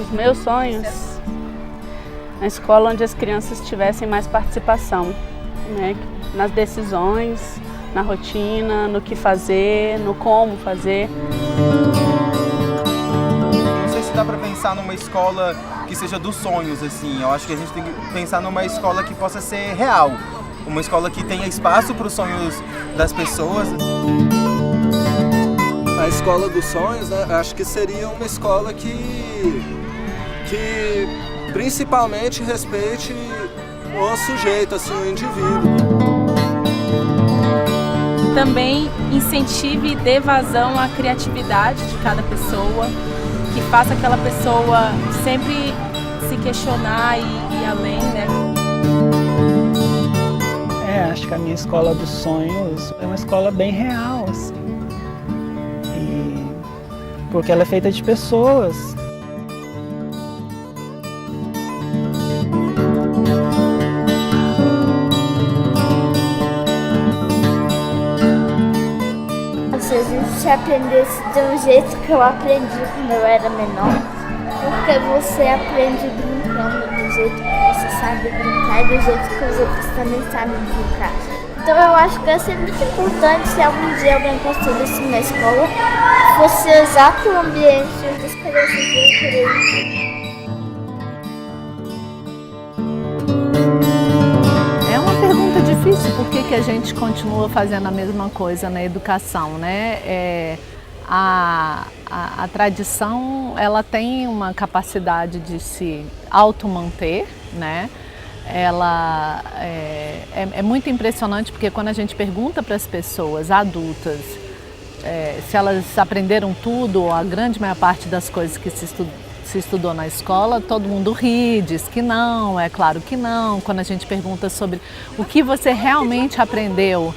Os meus sonhos, na escola onde as crianças tivessem mais participação, né? Nas decisões, na rotina, no que fazer, no como fazer. Não sei se dá para pensar numa escola que seja dos sonhos, assim. Eu acho que a gente tem que pensar numa escola que possa ser real. Uma escola que tenha espaço para os sonhos das pessoas. A escola dos sonhos, né, acho que seria uma escola que principalmente respeite o sujeito, assim, o indivíduo. Também incentive e dê vazão à criatividade de cada pessoa, que faça aquela pessoa sempre se questionar e ir além, né? Acho que a minha escola dos sonhos é uma escola bem real, assim. Porque ela é feita de pessoas. Se aprendesse de um jeito que eu aprendi quando eu era menor, porque você aprende brincando do jeito que você sabe brincar e do jeito que os outros também sabem brincar. Então eu acho que vai ser muito importante se algum dia alguém construísse uma escola, fosse exato o ambiente onde as crianças iam querer ir. Difícil, por que a gente continua fazendo a mesma coisa na educação, né? A tradição, ela tem uma capacidade de se automanter, né? Ela é muito impressionante porque quando a gente pergunta para as pessoas adultas se elas aprenderam tudo ou a grande maior parte das coisas que se estudou na escola, todo mundo ri, diz que não, é claro que não. Quando a gente pergunta sobre o que você realmente aprendeu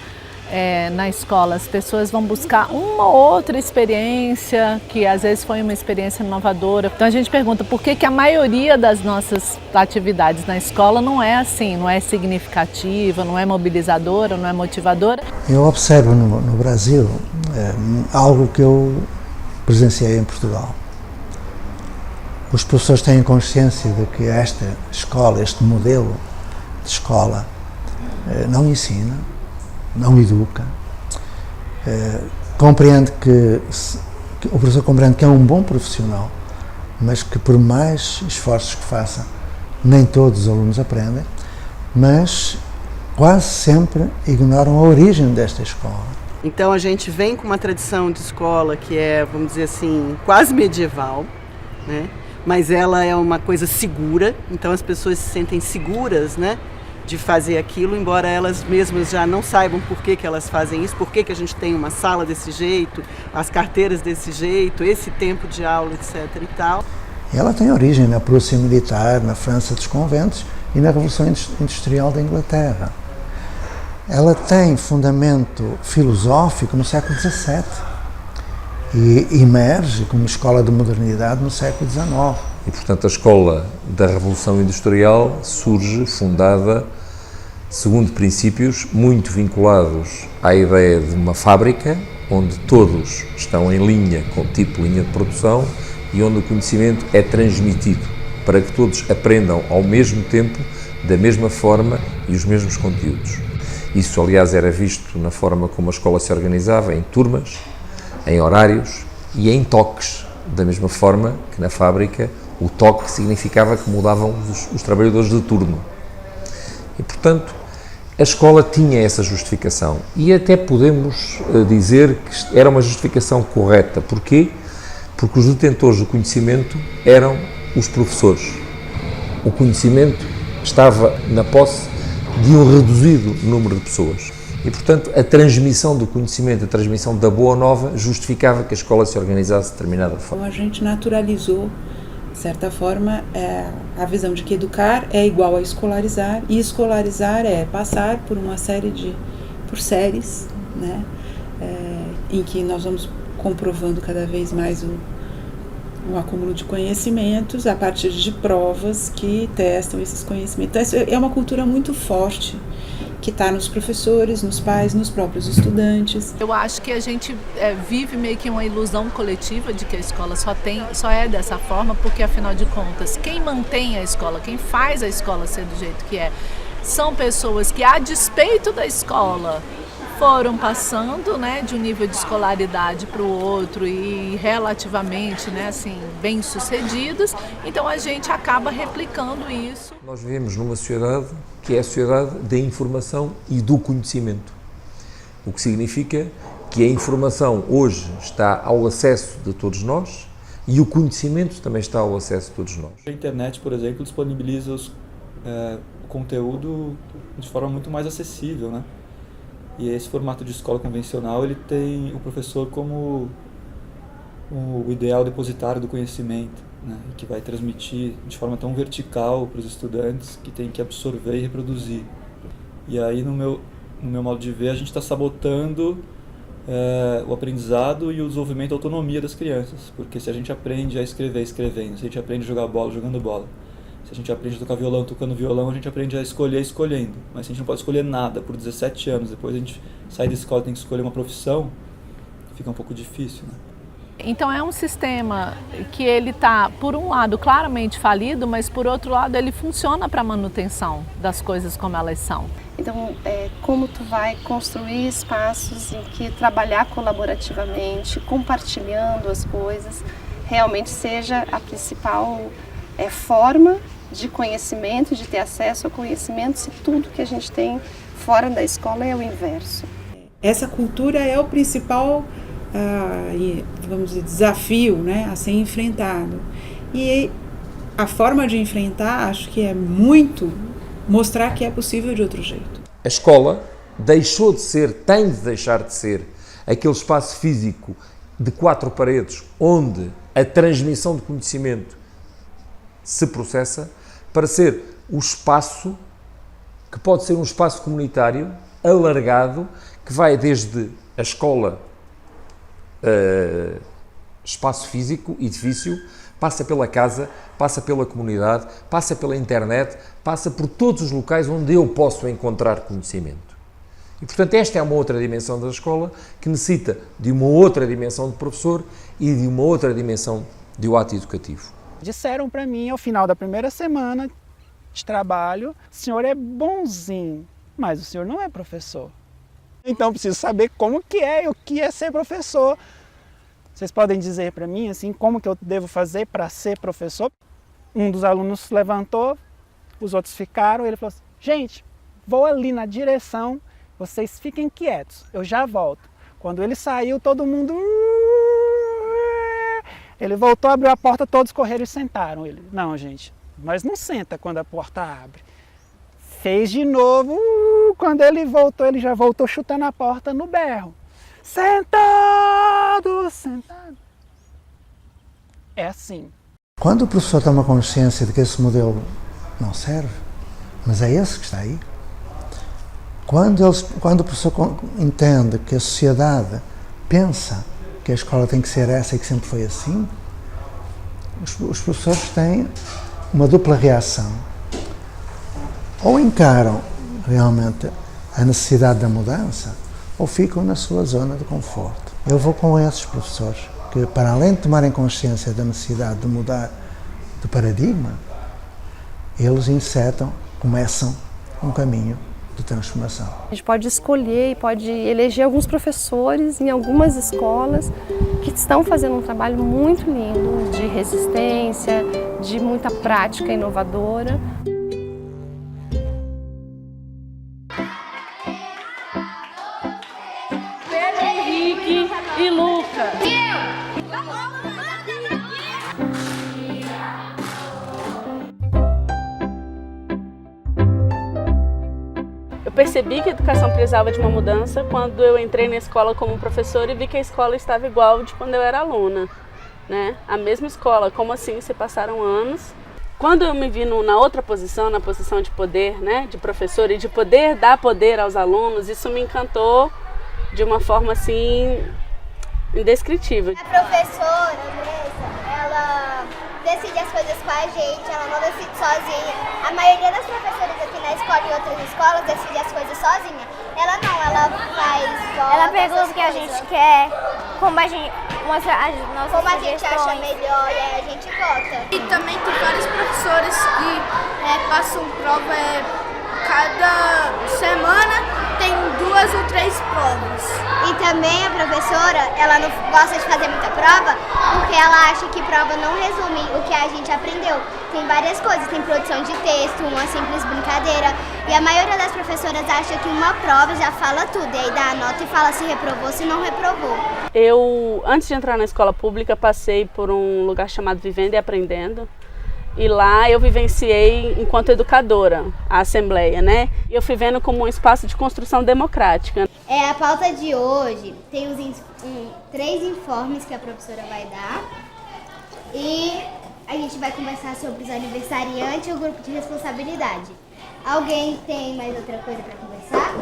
na escola, as pessoas vão buscar uma ou outra experiência, que às vezes foi uma experiência inovadora. Então a gente pergunta por que a maioria das nossas atividades na escola não é assim, não é significativa, não é mobilizadora, não é motivadora. Eu observo no Brasil algo que eu presenciei em Portugal. Os professores têm consciência de que esta escola, este modelo de escola, não ensina, não educa, compreende que o professor compreende que é um bom profissional, mas que por mais esforços que faça, nem todos os alunos aprendem, mas quase sempre ignoram a origem desta escola. Então a gente vem com uma tradição de escola que é, vamos dizer assim, quase medieval, né? Mas ela é uma coisa segura, então as pessoas se sentem seguras, né, de fazer aquilo, embora elas mesmas já não saibam por que elas fazem isso, por que a gente tem uma sala desse jeito, as carteiras desse jeito, esse tempo de aula, etc. e tal. E ela tem origem na Prússia militar, na França dos conventos e na Revolução Industrial da Inglaterra. Ela tem fundamento filosófico no século XVII. E emerge como escola de modernidade no século XIX. E, portanto, a escola da Revolução Industrial surge fundada segundo princípios muito vinculados à ideia de uma fábrica, onde todos estão em linha com o tipo de linha de produção e onde o conhecimento é transmitido, para que todos aprendam ao mesmo tempo, da mesma forma e os mesmos conteúdos. Isso, aliás, era visto na forma como a escola se organizava, em turmas, em horários e em toques, da mesma forma que na fábrica o toque significava que mudavam os trabalhadores de turno. E, portanto, a escola tinha essa justificação e até podemos dizer que era uma justificação correta. Porquê? Porque os detentores do conhecimento eram os professores. O conhecimento estava na posse de um reduzido número de pessoas. E, portanto, a transmissão do conhecimento, a transmissão da boa nova, justificava que a escola se organizasse de determinada forma. A gente naturalizou, de certa forma, a visão de que educar é igual a escolarizar, e escolarizar é passar por uma série por séries, né, em que nós vamos comprovando cada vez mais um acúmulo de conhecimentos a partir de provas que testam esses conhecimentos. Então, é uma cultura muito forte que está nos professores, nos pais, nos próprios estudantes. Eu acho que a gente vive meio que uma ilusão coletiva de que a escola só é dessa forma, porque afinal de contas, quem mantém a escola, quem faz a escola ser do jeito que é, são pessoas que, a despeito da escola, foram passando, né, de um nível de escolaridade para o outro e relativamente, né, assim, bem-sucedidos. Então a gente acaba replicando isso. Nós vivemos numa sociedade que é a sociedade da informação e do conhecimento, o que significa que a informação hoje está ao acesso de todos nós e o conhecimento também está ao acesso de todos nós. A internet, por exemplo, disponibiliza o conteúdo de forma muito mais acessível, né? E esse formato de escola convencional, ele tem o professor como o ideal depositário do conhecimento, né? Que vai transmitir de forma tão vertical para os estudantes que tem que absorver e reproduzir. E aí, no meu modo de ver, a gente está sabotando o aprendizado e o desenvolvimento da autonomia das crianças. Porque se a gente aprende a escrever escrevendo, se a gente aprende a jogar bola jogando bola, se a gente aprende a tocar violão tocando violão, a gente aprende a escolher escolhendo. Mas se a gente não pode escolher nada por 17 anos, depois a gente sai da escola e tem que escolher uma profissão, fica um pouco difícil, né? Então é um sistema que ele está, por um lado, claramente falido, mas por outro lado ele funciona para a manutenção das coisas como elas são. Então, como tu vai construir espaços em que trabalhar colaborativamente, compartilhando as coisas, realmente seja a principal forma de conhecimento, de ter acesso ao conhecimento, se tudo que a gente tem fora da escola é o inverso. Essa cultura é o principal vamos dizer, desafio, né, a ser enfrentado. E a forma de enfrentar, acho que é muito mostrar que é possível de outro jeito. A escola deixou de ser, tem de deixar de ser, aquele espaço físico de 4 paredes onde a transmissão de conhecimento se processa, para ser o espaço que pode ser um espaço comunitário alargado, que vai desde a escola, espaço físico, edifício, passa pela casa, passa pela comunidade, passa pela internet, passa por todos os locais onde eu posso encontrar conhecimento. E, portanto, esta é uma outra dimensão da escola que necessita de uma outra dimensão de professor e de uma outra dimensão de o ato educativo. Disseram para mim, ao final da primeira semana de trabalho, o senhor é bonzinho, mas o senhor não é professor. Então, preciso saber como que é e o que é ser professor. Vocês podem dizer para mim, assim, como que eu devo fazer para ser professor? Um dos alunos levantou, os outros ficaram, ele falou assim, gente, vou ali na direção, vocês fiquem quietos, eu já volto. Quando ele saiu, todo mundo... Ele voltou, abriu a porta, todos correram e sentaram. Ele, não, gente, nós não senta quando a porta abre. Fez de novo, quando ele voltou, ele já voltou chutando a porta no berro. Sentado, sentado. É assim. Quando o professor toma consciência de que esse modelo não serve, mas é esse que está aí, quando o professor entende que a sociedade pensa que a escola tem que ser essa e que sempre foi assim, os professores têm uma dupla reação. Ou encaram realmente a necessidade da mudança, ou ficam na sua zona de conforto. Eu vou com esses professores que, para além de tomarem consciência da necessidade de mudar de paradigma, eles começam um caminho de transformação. A gente pode escolher e pode eleger alguns professores em algumas escolas que estão fazendo um trabalho muito lindo de resistência, de muita prática inovadora. Pedro Henrique e Lucas. Eu percebi que a educação precisava de uma mudança quando eu entrei na escola como professora e vi que a escola estava igual de quando eu era aluna, né? A mesma escola, como assim? Se passaram anos. Quando eu me vi na outra posição, na posição de poder, né, de professora e de poder dar poder aos alunos, isso me encantou de uma forma assim indescritível. A professora, ela decide as coisas com a gente, ela não decide sozinha. A maioria das professoras aqui na ela escolhe outras escolas, decide as coisas sozinha. Ela não, ela faz votos. Ela pergunta o que a gente quer, como a gente acha melhor, e aí a gente vota. E também tem vários professores que passam prova cada semana. Tem 2 ou 3 provas. E também a professora, ela não gosta de fazer muita prova, porque ela acha que prova não resume o que a gente aprendeu. Tem várias coisas, tem produção de texto, uma simples brincadeira. E a maioria das professoras acha que uma prova já fala tudo, e aí dá a nota e fala se reprovou, se não reprovou. Eu, antes de entrar na escola pública, passei por um lugar chamado Vivendo e Aprendendo. E lá eu vivenciei, enquanto educadora, a Assembleia, né? E eu fui vendo como um espaço de construção democrática. A pauta de hoje tem 3 informes que a professora vai dar. E a gente vai conversar sobre os aniversariantes e o grupo de responsabilidade. Alguém tem mais outra coisa para conversar?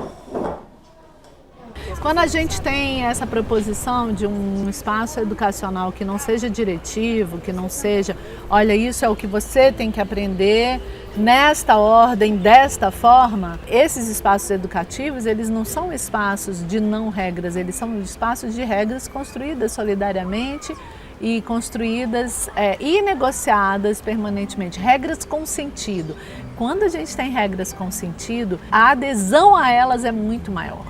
Quando a gente tem essa proposição de um espaço educacional que não seja diretivo, que não seja, olha, isso é o que você tem que aprender nesta ordem, desta forma, esses espaços educativos, eles não são espaços de não regras, eles são espaços de regras construídas solidariamente e construídas e negociadas permanentemente, regras com sentido. Quando a gente tem regras com sentido, a adesão a elas é muito maior.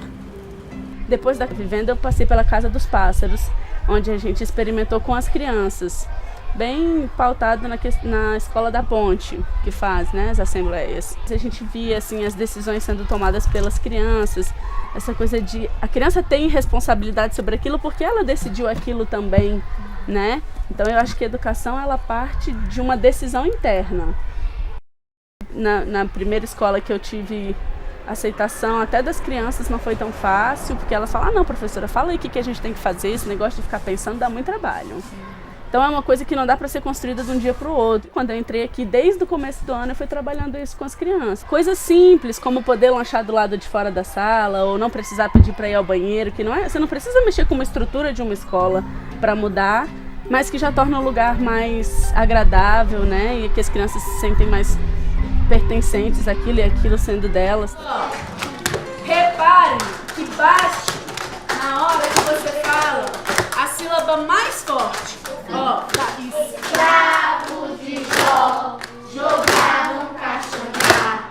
Depois da Vivenda, eu passei pela Casa dos Pássaros, onde a gente experimentou com as crianças, bem pautado na Escola da Ponte, que faz, né, as assembleias. A gente via assim, as decisões sendo tomadas pelas crianças, essa coisa de a criança tem responsabilidade sobre aquilo porque ela decidiu aquilo também, né? Então eu acho que a educação ela parte de uma decisão interna. Na primeira escola que eu tive aceitação até das crianças não foi tão fácil, porque elas falam, não, professora, fala aí o que a gente tem que fazer, esse negócio de ficar pensando dá muito trabalho. Então é uma coisa que não dá para ser construída de um dia para o outro. Quando eu entrei aqui, desde o começo do ano, eu fui trabalhando isso com as crianças. Coisas simples, como poder lanchar do lado de fora da sala, ou não precisar pedir para ir ao banheiro, que não é, você não precisa mexer com uma estrutura de uma escola para mudar, mas que já torna o lugar mais agradável, né, e que as crianças se sentem mais pertencentes àquilo e aquilo sendo delas. Repare que bate na hora que você fala a sílaba mais forte. Ó, Escravos de Jó jogaram caixanhar.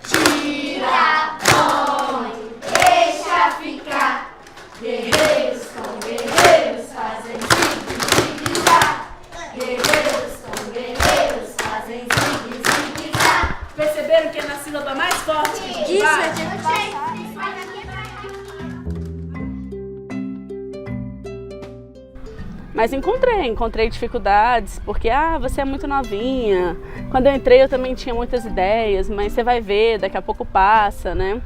Tira, põe, deixa ficar. Guerreiros com guerreiros fazem zigue-zigue-zá. Guerreiros com guerreiros fazem zigue-zigue-zá. Perceberam que é na sílaba mais forte que a gente bate? Mas encontrei dificuldades, porque você é muito novinha. Quando eu entrei eu também tinha muitas ideias, mas você vai ver, daqui a pouco passa, né?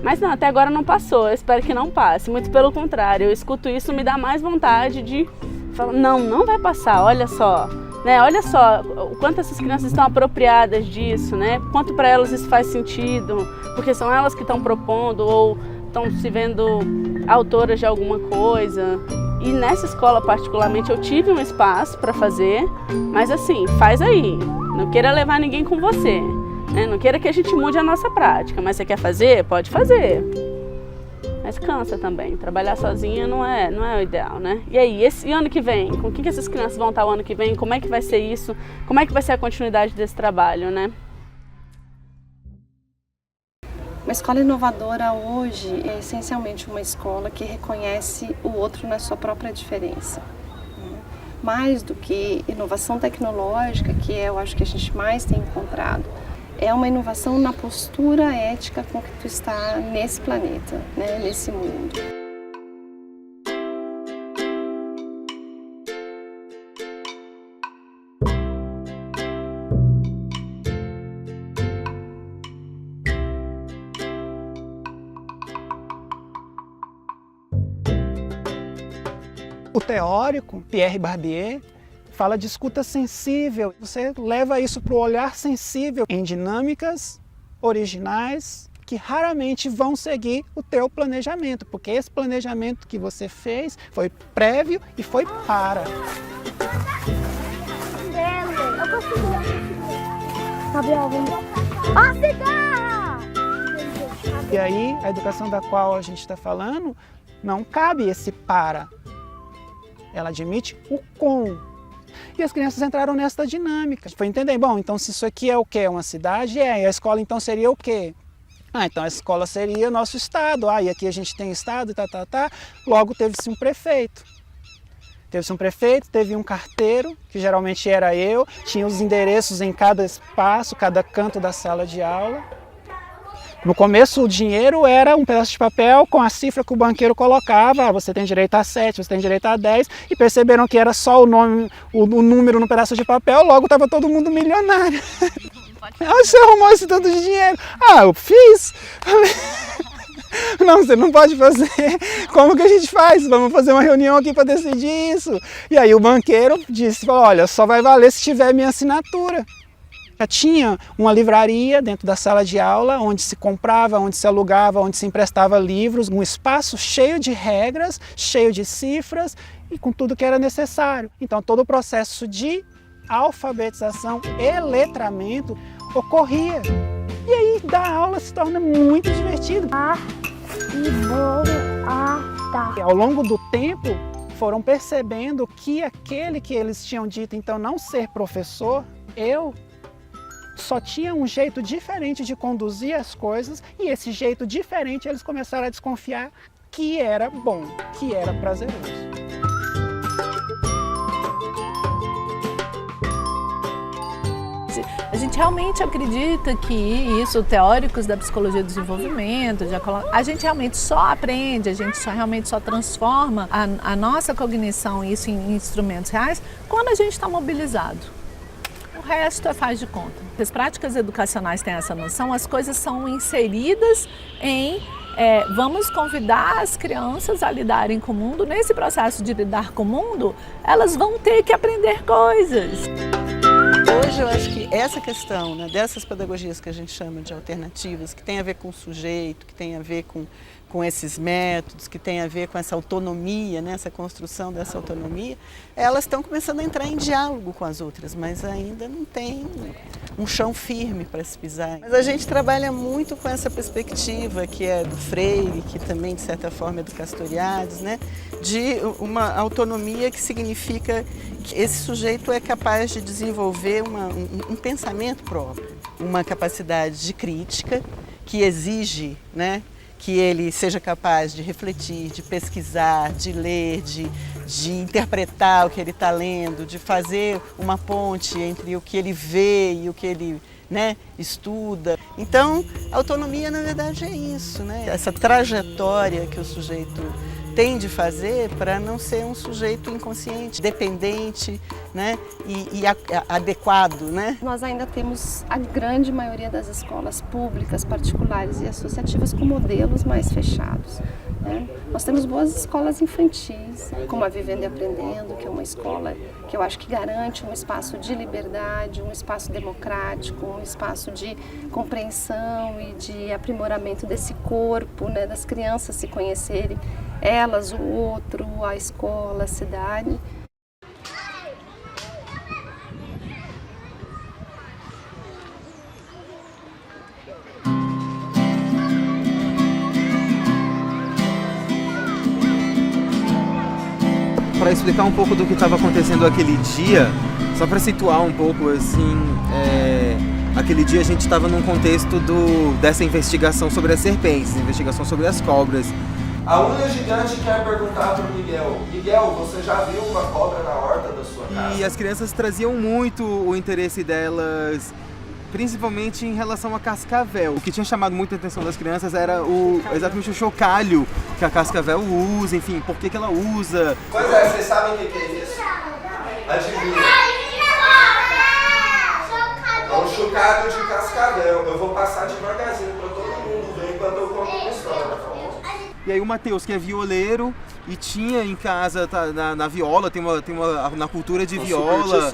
Mas não, até agora não passou, eu espero que não passe, muito pelo contrário, eu escuto isso, me dá mais vontade de falar, não vai passar, olha só, né? Olha só o quanto essas crianças estão apropriadas disso, né? Quanto para elas isso faz sentido, porque são elas que estão propondo ou estão se vendo autoras de alguma coisa. E nessa escola particularmente eu tive um espaço para fazer, mas assim, faz aí, não queira levar ninguém com você, né? Não queira que a gente mude a nossa prática, mas você quer fazer? Pode fazer. Mas cansa também, trabalhar sozinha não é o ideal, né? E aí, esse ano que vem, com quem que essas crianças vão estar o ano que vem? Como é que vai ser isso? Como é que vai ser a continuidade desse trabalho, né? Uma escola inovadora hoje é essencialmente uma escola que reconhece o outro na sua própria diferença. Mais do que inovação tecnológica, que eu acho que a gente mais tem encontrado, é uma inovação na postura ética com que tu está nesse planeta, né, nesse mundo. O teórico, Pierre Barbier, fala de escuta sensível. Você leva isso para o olhar sensível em dinâmicas originais que raramente vão seguir o teu planejamento, porque esse planejamento que você fez foi prévio e foi para. Eu consigo. Gabriel, vamos. Ó, cigarro! E aí, a educação da qual a gente está falando, não cabe esse para. Ela admite o com. E as crianças entraram nessa dinâmica. Foi entender, bom, então se isso aqui é o quê? Uma cidade? É. E a escola então seria o quê? Então a escola seria nosso estado. E aqui a gente tem estado, Logo teve-se um prefeito. Teve-se um prefeito, teve um carteiro, que geralmente era eu, tinha os endereços em cada espaço, cada canto da sala de aula. No começo o dinheiro era um pedaço de papel com a cifra que o banqueiro colocava, você tem direito a 7, você tem direito a 10, e perceberam que era só o número no pedaço de papel, logo estava todo mundo milionário. Você arrumou esse tanto de dinheiro? Eu fiz! Não, você não pode fazer. Como que a gente faz? Vamos fazer uma reunião aqui para decidir isso. E aí o banqueiro disse, olha, só vai valer se tiver minha assinatura. Já tinha uma livraria dentro da sala de aula, onde se comprava, onde se alugava, onde se emprestava livros, um espaço cheio de regras, cheio de cifras e com tudo que era necessário. Então todo o processo de alfabetização e letramento ocorria. E aí dar aula se torna muito divertido. Ao longo do tempo, foram percebendo que aquele que eles tinham dito então não ser professor, só tinha um jeito diferente de conduzir as coisas, e esse jeito diferente eles começaram a desconfiar que era bom, que era prazeroso. A gente realmente acredita que isso, teóricos da psicologia do desenvolvimento, a gente realmente só aprende, a gente realmente só transforma a nossa cognição, isso em instrumentos reais, quando a gente está mobilizado. O resto é faz de conta. As práticas educacionais têm essa noção, as coisas são inseridas em... vamos convidar as crianças a lidarem com o mundo. Nesse processo de lidar com o mundo, elas vão ter que aprender coisas. Hoje eu acho que essa questão, né, dessas pedagogias que a gente chama de alternativas, que tem a ver com o sujeito, que tem a ver com esses métodos, que tem a ver com essa autonomia, né, essa construção dessa autonomia, elas estão começando a entrar em diálogo com as outras, mas ainda não tem um chão firme para se pisar. Mas a gente trabalha muito com essa perspectiva que é do Freire, que também de certa forma é do Castoriadis, né, de uma autonomia que significa que esse sujeito é capaz de desenvolver um pensamento próprio, uma capacidade de crítica que exige, né, que ele seja capaz de refletir, de pesquisar, de ler, de interpretar o que ele está lendo, de fazer uma ponte entre o que ele vê e o que ele, né, estuda. Então, a autonomia, na verdade, é isso, né? Essa trajetória que o sujeito tem de fazer para não ser um sujeito inconsciente, dependente, né, e adequado, né? Nós ainda temos a grande maioria das escolas públicas, particulares e associativas com modelos mais fechados, né? Nós temos boas escolas infantis, como a Vivendo e Aprendendo, que é uma escola que eu acho que garante um espaço de liberdade, um espaço democrático, um espaço de compreensão e de aprimoramento desse corpo, né, das crianças se conhecerem, elas, o outro, a escola, a cidade. Para explicar um pouco do que estava acontecendo aquele dia, só para situar um pouco assim, aquele dia a gente estava num contexto dessa investigação sobre as serpentes, investigação sobre as cobras. A unha gigante quer perguntar para o Miguel: Miguel, você já viu uma cobra na horta da sua casa? E as crianças traziam muito o interesse delas, principalmente em relação a cascavel. O que tinha chamado muita atenção das crianças era exatamente o chocalho que a cascavel usa, enfim, por que ela usa. Pois é, vocês sabem o que é isso? Adivinha? É um chocalho de cascavel. Eu vou passar devagarzinho para todo mundo ver enquanto eu conto uma história, por favor. E aí o Matheus, que é violeiro e tinha em casa, na viola, tem uma na cultura de viola,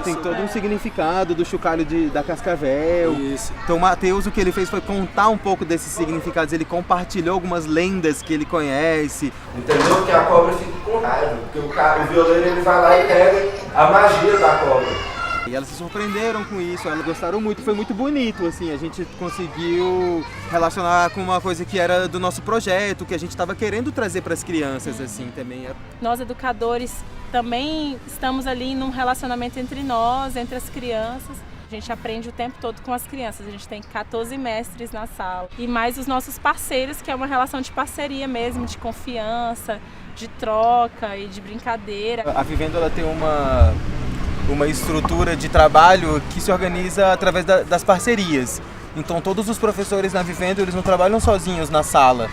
tem todo um significado do chocalho da cascavel. Isso. Então o Matheus, o que ele fez foi contar um pouco desses significados, ele compartilhou algumas lendas que ele conhece. Entendeu? Porque a cobra fica com raiva, porque o violeiro ele vai lá e pega a magia da cobra. E elas se surpreenderam com isso, elas gostaram muito, foi muito bonito, assim, a gente conseguiu relacionar com uma coisa que era do nosso projeto, que a gente estava querendo trazer para as crianças, assim, também. Nós, educadores, também estamos ali num relacionamento entre nós, entre as crianças. A gente aprende o tempo todo com as crianças, a gente tem 14 mestres na sala. E mais os nossos parceiros, que é uma relação de parceria mesmo, de confiança, de troca e de brincadeira. A Vivendo, ela tem uma estrutura de trabalho que se organiza através das parcerias. Então todos os professores na Vivendo, eles não trabalham sozinhos na sala.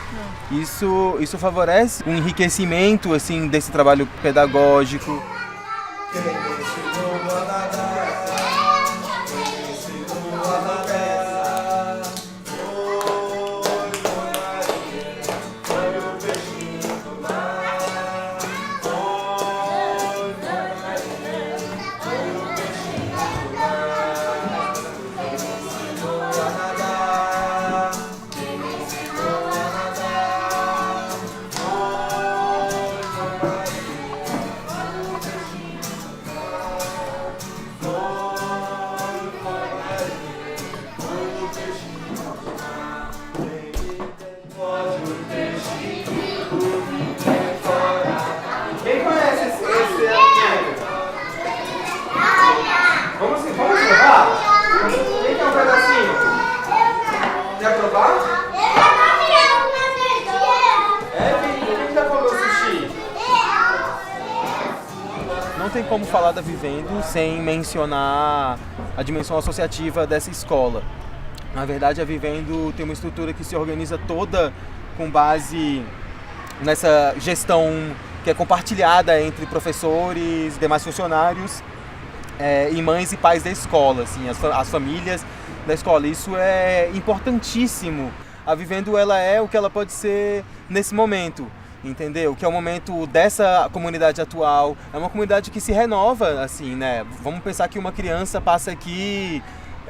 Isso favorece um enriquecimento assim, desse trabalho pedagógico. Não tem como falar da Vivendo sem mencionar a dimensão associativa dessa escola. Na verdade, a Vivendo tem uma estrutura que se organiza toda com base nessa gestão que é compartilhada entre professores, demais funcionários e mães e pais da escola, assim, as famílias da escola. Isso é importantíssimo. A Vivendo, ela é o que ela pode ser nesse momento. Entendeu? Que é o momento dessa comunidade atual, é uma comunidade que se renova, assim, né? Vamos pensar que uma criança passa aqui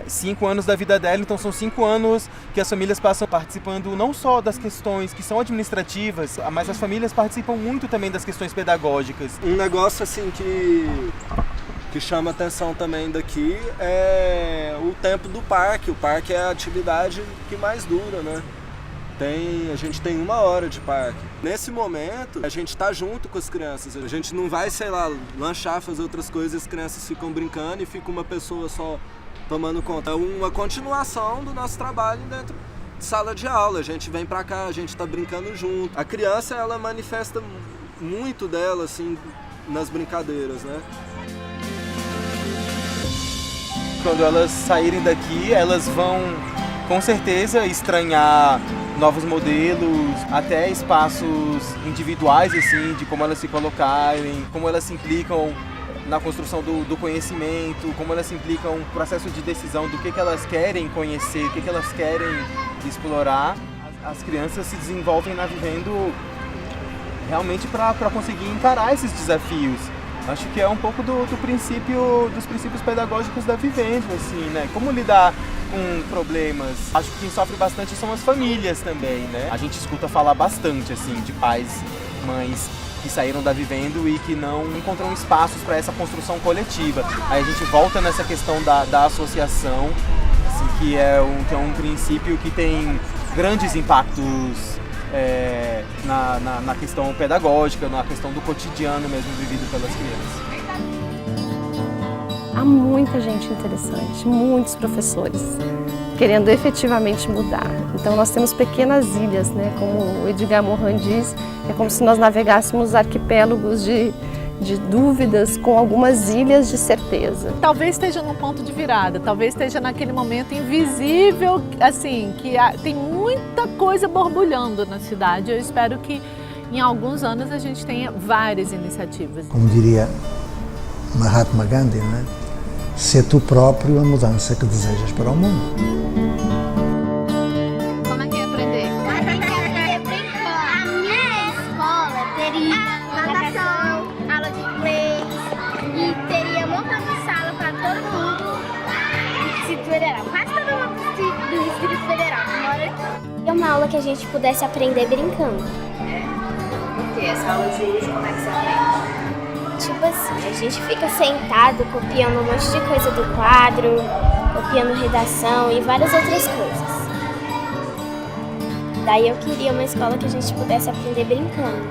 5 anos da vida dela, então são 5 anos que as famílias passam participando não só das questões que são administrativas, mas as famílias participam muito também das questões pedagógicas. Um negócio assim que chama atenção também daqui é o tempo do parque. O parque é a atividade que mais dura, né? A gente tem 1 hora de parque. Nesse momento, a gente está junto com as crianças. A gente não vai, sei lá, lanchar, fazer outras coisas, as crianças ficam brincando e fica uma pessoa só tomando conta. É uma continuação do nosso trabalho dentro de sala de aula. A gente vem pra cá, a gente está brincando junto. A criança, ela manifesta muito dela, assim, nas brincadeiras, né? Quando elas saírem daqui, elas vão, com certeza, estranhar novos modelos, até espaços individuais, assim, de como elas se colocarem, como elas se implicam na construção do conhecimento, como elas se implicam no processo de decisão do que elas querem conhecer, o que elas querem explorar. As crianças se desenvolvem na Vivendo realmente para conseguir encarar esses desafios. Acho que é um pouco dos princípios pedagógicos da Vivendo, assim, né? Como lidar com problemas. Acho que quem sofre bastante são as famílias também, né? A gente escuta falar bastante, assim, de pais, mães que saíram da Vivendo e que não encontram espaços para essa construção coletiva. Aí a gente volta nessa questão da associação, assim, que é um princípio que tem grandes impactos na questão pedagógica, na questão do cotidiano mesmo vivido pelas crianças. Há muita gente interessante, muitos professores querendo efetivamente mudar. Então nós temos pequenas ilhas, né? Como o Edgar Morin diz, é como se nós navegássemos arquipélagos de dúvidas com algumas ilhas de certeza. Talvez esteja num ponto de virada, talvez esteja naquele momento invisível, assim, que tem muita coisa borbulhando na cidade. Eu espero que em alguns anos a gente tenha várias iniciativas. Como diria Mahatma Gandhi, né? Ser tu próprio a mudança que desejas para o mundo. Como é que é aprender? A gente aprende brincando. A minha escola teria natação, aula de inglês e teria um montão de sala para todo mundo do Distrito Federal. Quase todo mundo do Distrito Federal mora aqui. É uma aula que a gente pudesse aprender brincando. Porque essa aula de hoje, como é que você aprende? Tipo assim, a gente fica sentado copiando um monte de coisa do quadro, copiando redação e várias outras coisas. Daí eu queria uma escola que a gente pudesse aprender brincando.